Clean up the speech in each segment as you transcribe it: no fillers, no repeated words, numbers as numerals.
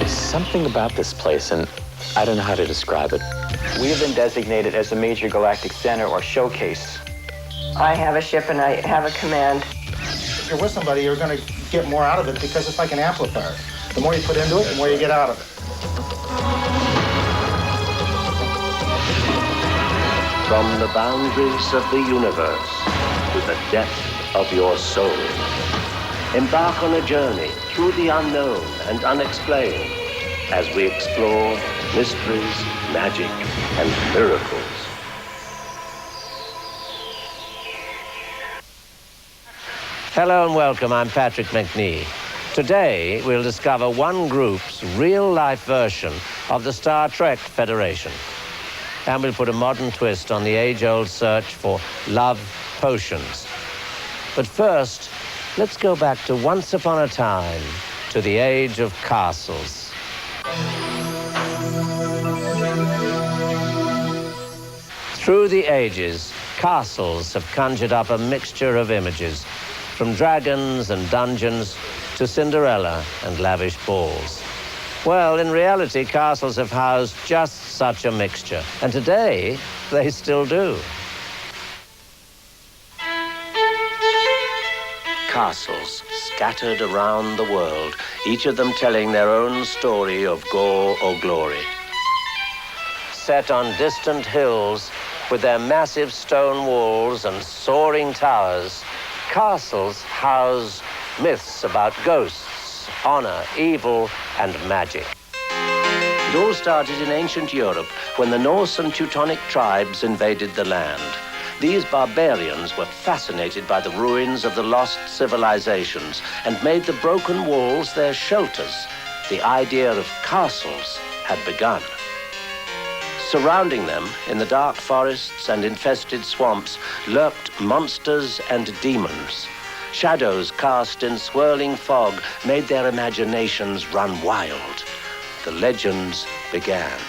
There's something about this place, and I don't know how to describe it. We have been designated as a major galactic center or showcase. I have a ship and I have a command. If you're with somebody, you're going to get more out of it because it's like an amplifier. The more you put into it, the more you get out of it. From the boundaries of the universe to the depth of your soul, embark on a journey through the unknown and unexplained as we explore mysteries, magic, and miracles. Hello and welcome, I'm Patrick McNee. Today, we'll discover one group's real-life version of the Star Trek Federation. And we'll put a modern twist on the age-old search for love potions. But first, let's go back to once upon a time, to the age of castles. Through the ages, castles have conjured up a mixture of images, from dragons and dungeons to Cinderella and lavish balls. Well, in reality, castles have housed just such a mixture, and today, they still do. Castles scattered around the world, each of them telling their own story of gore or glory. Set on distant hills, with their massive stone walls and soaring towers, castles house myths about ghosts, honor, evil, and magic. It all started in ancient Europe when the Norse and Teutonic tribes invaded the land. These barbarians were fascinated by the ruins of the lost civilizations and made the broken walls their shelters. The idea of castles had begun. Surrounding them, in the dark forests and infested swamps, lurked monsters and demons. Shadows cast in swirling fog made their imaginations run wild. The legends began.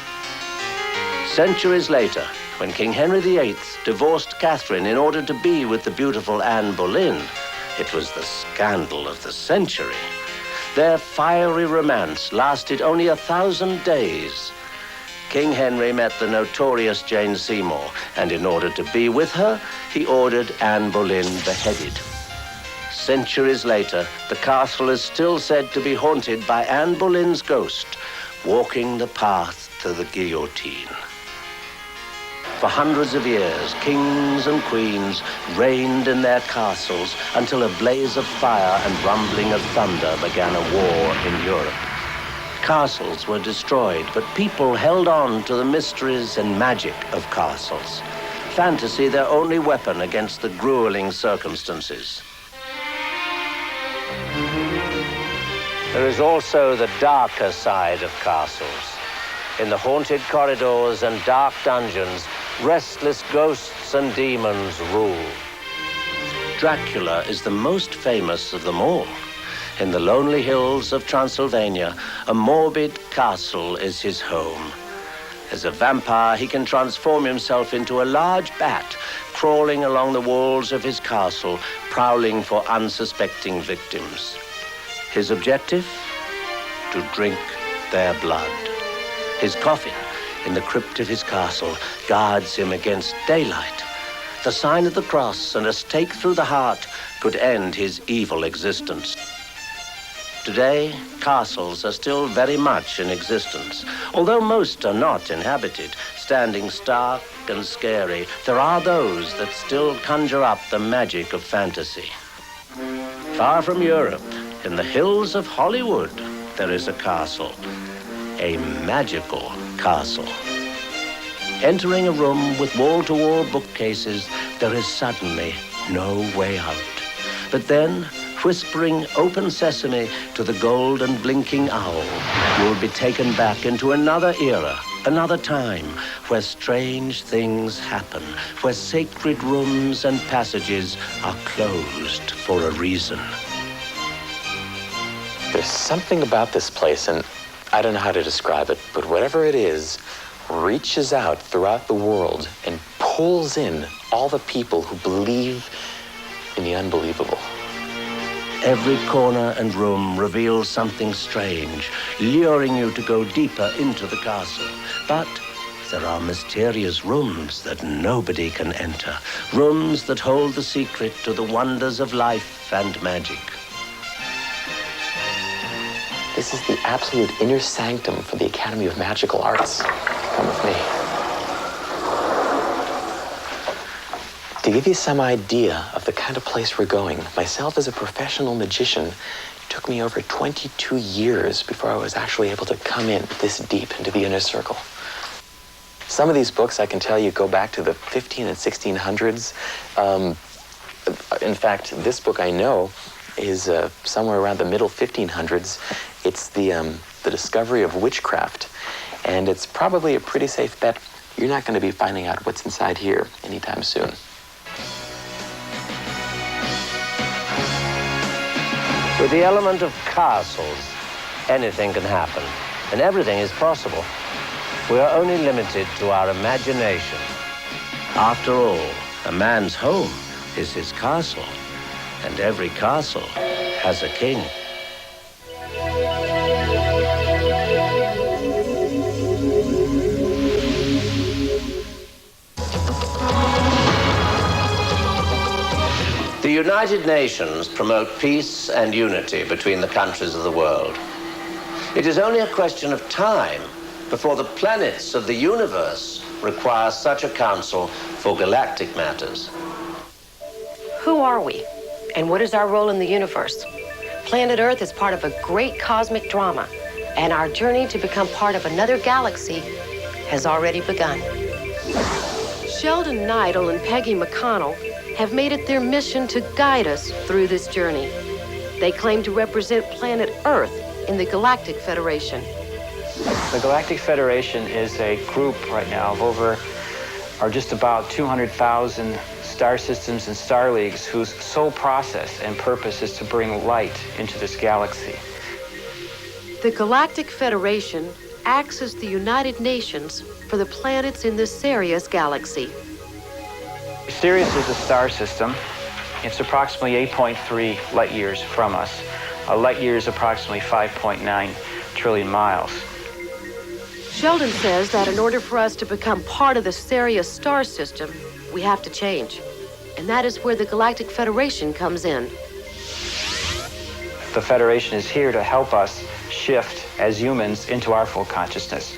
Centuries later, when King Henry VIII divorced Catherine in order to be with the beautiful Anne Boleyn, it was the scandal of the century. Their fiery romance lasted only 1,000 days. King Henry met the notorious Jane Seymour, and in order to be with her, he ordered Anne Boleyn beheaded. Centuries later, the castle is still said to be haunted by Anne Boleyn's ghost, walking the path to the guillotine. For hundreds of years, kings and queens reigned in their castles until a blaze of fire and rumbling of thunder began a war in Europe. Castles were destroyed, but people held on to the mysteries and magic of castles. Fantasy their only weapon against the grueling circumstances. There is also the darker side of castles. In the haunted corridors and dark dungeons, restless ghosts and demons rule. Dracula is the most famous of them all. In the lonely hills of Transylvania, a morbid castle is his home. As a vampire, he can transform himself into a large bat, crawling along the walls of his castle, prowling for unsuspecting victims. His objective? To drink their blood. His coffin, in the crypt of his castle, guards him against daylight. The sign of the cross and a stake through the heart could end his evil existence. Today, castles are still very much in existence. Although most are not inhabited, standing stark and scary, there are those that still conjure up the magic of fantasy. Far from Europe, in the hills of Hollywood, there is a castle, a magical castle. Entering a room with wall-to-wall bookcases, there is suddenly no way out. But then, whispering open sesame to the gold and blinking owl, you will be taken back into another era, another time, where strange things happen, where sacred rooms and passages are closed for a reason. There's something about this place, and I don't know how to describe it, but whatever it is, reaches out throughout the world and pulls in all the people who believe in the unbelievable. Every corner and room reveals something strange, luring you to go deeper into the castle. But there are mysterious rooms that nobody can enter, rooms that hold the secret to the wonders of life and magic. This is the absolute inner sanctum for the Academy of Magical Arts. Come with me. To give you some idea of the kind of place we're going, myself as a professional magician, it took me over 22 years before I was actually able to come in this deep into the inner circle. Some of these books, I can tell you, go back to the 15 and 1600s. In fact, this book I know is somewhere around the middle 1500s. It's the discovery of witchcraft, and it's probably a pretty safe bet you're not going to be finding out what's inside here anytime soon. With the element of castles, anything can happen, and everything is possible. We are only limited to our imagination. After all, a man's home is his castle, and every castle has a king. The United Nations promote peace and unity between the countries of the world. It is only a question of time before the planets of the universe require such a council for galactic matters. Who are we? And what is our role in the universe? Planet Earth is part of a great cosmic drama, and our journey to become part of another galaxy has already begun. Sheldon Neidl and Peggy McConnell have made it their mission to guide us through this journey. They claim to represent planet Earth in the Galactic Federation. The Galactic Federation is a group right now of just about 200,000 star systems and star leagues whose sole process and purpose is to bring light into this galaxy. The Galactic Federation acts as the United Nations for the planets in the Sirius galaxy. Sirius is a star system. It's approximately 8.3 light years from us. A light year is approximately 5.9 trillion miles. Sheldon says that in order for us to become part of the Sirius star system, we have to change. And that is where the Galactic Federation comes in. The Federation is here to help us shift as humans into our full consciousness.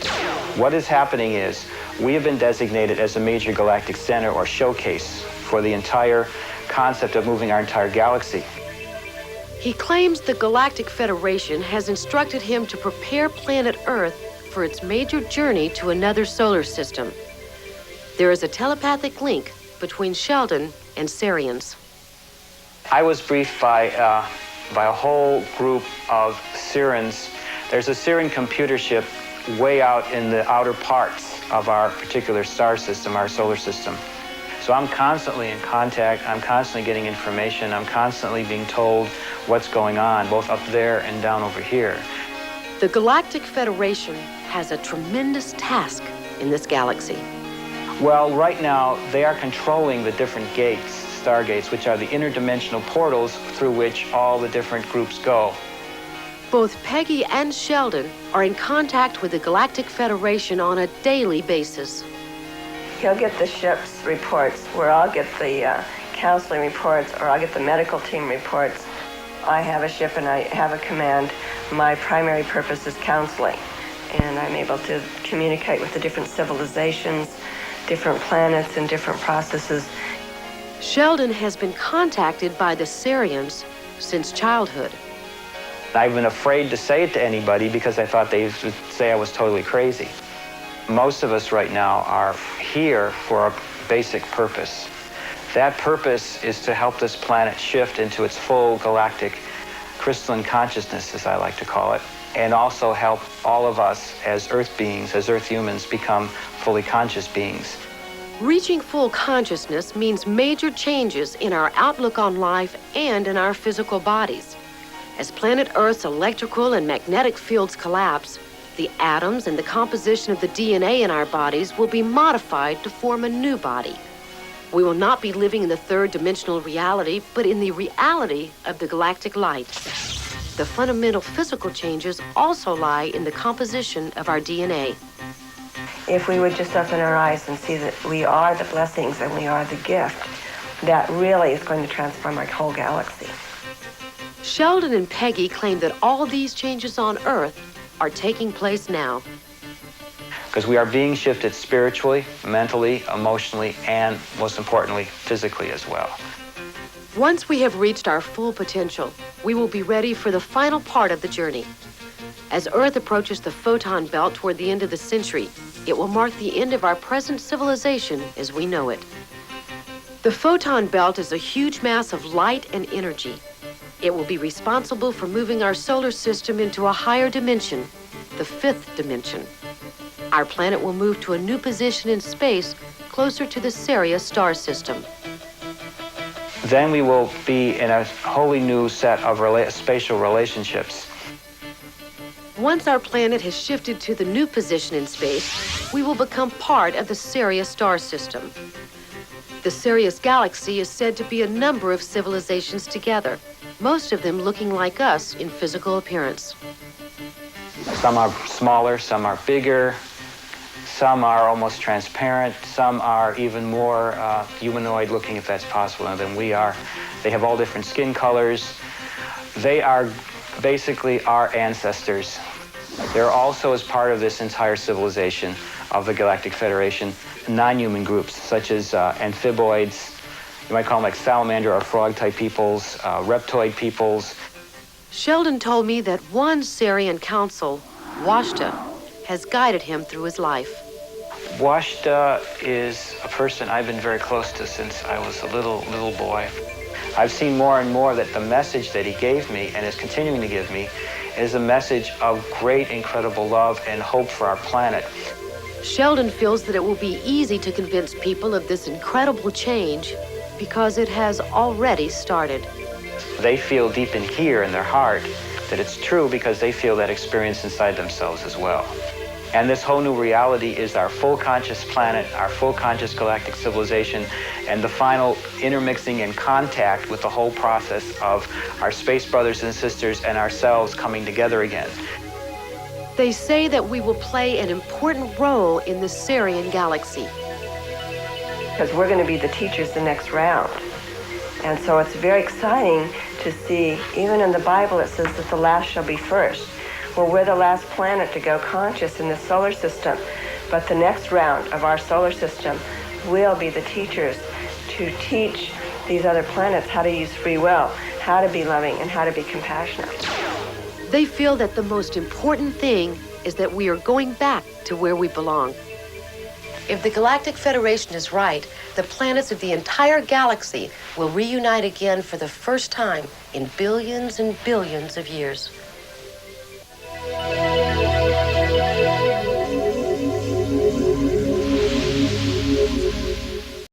What is happening is we have been designated as a major galactic center or showcase for the entire concept of moving our entire galaxy. He claims the Galactic Federation has instructed him to prepare planet Earth for its major journey to another solar system. There is a telepathic link between Sheldon and Sirians. I was briefed by a whole group of Sirians. There's a Sirian computer ship way out in the outer parts of our particular star system, our solar system. So I'm constantly in contact, I'm constantly getting information, I'm constantly being told what's going on, both up there and down over here. The Galactic Federation has a tremendous task in this galaxy. Well, right now, they are controlling the different gates, stargates, which are the interdimensional portals through which all the different groups go. Both Peggy and Sheldon are in contact with the Galactic Federation on a daily basis. He'll get the ship's reports, where I'll get the counseling reports, or I'll get the medical team reports. I have a ship and I have a command. My primary purpose is counseling, and I'm able to communicate with the different civilizations, different planets, and different processes. Sheldon has been contacted by the Sirians since childhood. I've been afraid to say it to anybody because I thought they would say I was totally crazy. Most of us right now are here for a basic purpose. That purpose is to help this planet shift into its full galactic crystalline consciousness, as I like to call it, and also help all of us as Earth beings, as Earth humans, become fully conscious beings. Reaching full consciousness means major changes in our outlook on life and in our physical bodies. As planet Earth's electrical and magnetic fields collapse, the atoms and the composition of the DNA in our bodies will be modified to form a new body. We will not be living in the third dimensional reality, but in the reality of the galactic light. The fundamental physical changes also lie in the composition of our DNA. If we would just open our eyes and see that we are the blessings and we are the gift, that really is going to transform our whole galaxy. Sheldon and Peggy claim that all these changes on Earth are taking place now. Because we are being shifted spiritually, mentally, emotionally, and most importantly, physically as well. Once we have reached our full potential, we will be ready for the final part of the journey. As Earth approaches the photon belt toward the end of the century, it will mark the end of our present civilization as we know it. The photon belt is a huge mass of light and energy. It will be responsible for moving our solar system into a higher dimension, the fifth dimension. Our planet will move to a new position in space closer to the Sirius star system. Then we will be in a wholly new set of spatial relationships. Once our planet has shifted to the new position in space, we will become part of the Sirius star system. The Sirius galaxy is said to be a number of civilizations together, most of them looking like us in physical appearance. Some are smaller, some are bigger, some are almost transparent, some are even more humanoid looking, if that's possible, than we are. They have all different skin colors. They are basically our ancestors. They're also, as part of this entire civilization of the Galactic Federation, non-human groups such as amphiboids, you might call them like salamander or frog-type peoples, reptoid peoples. Sheldon told me that one Sirian council, Washta, has guided him through his life. Washta is a person I've been very close to since I was a little boy. I've seen more and more that the message that he gave me and is continuing to give me is a message of great, incredible love and hope for our planet. Sheldon feels that it will be easy to convince people of this incredible change because it has already started. They feel deep in here in their heart that it's true because they feel that experience inside themselves as well. And this whole new reality is our full conscious planet, our full conscious galactic civilization, and the final intermixing and contact with the whole process of our space brothers and sisters and ourselves coming together again. They say that we will play an important role in the Sirian galaxy. Because we're going to be the teachers the next round. And so it's very exciting to see, even in the Bible it says that the last shall be first. Well, we're the last planet to go conscious in the solar system, but the next round of our solar system will be the teachers to teach these other planets how to use free will, how to be loving, and how to be compassionate. They feel that the most important thing is that we are going back to where we belong. If the Galactic Federation is right, the planets of the entire galaxy will reunite again for the first time in billions and billions of years.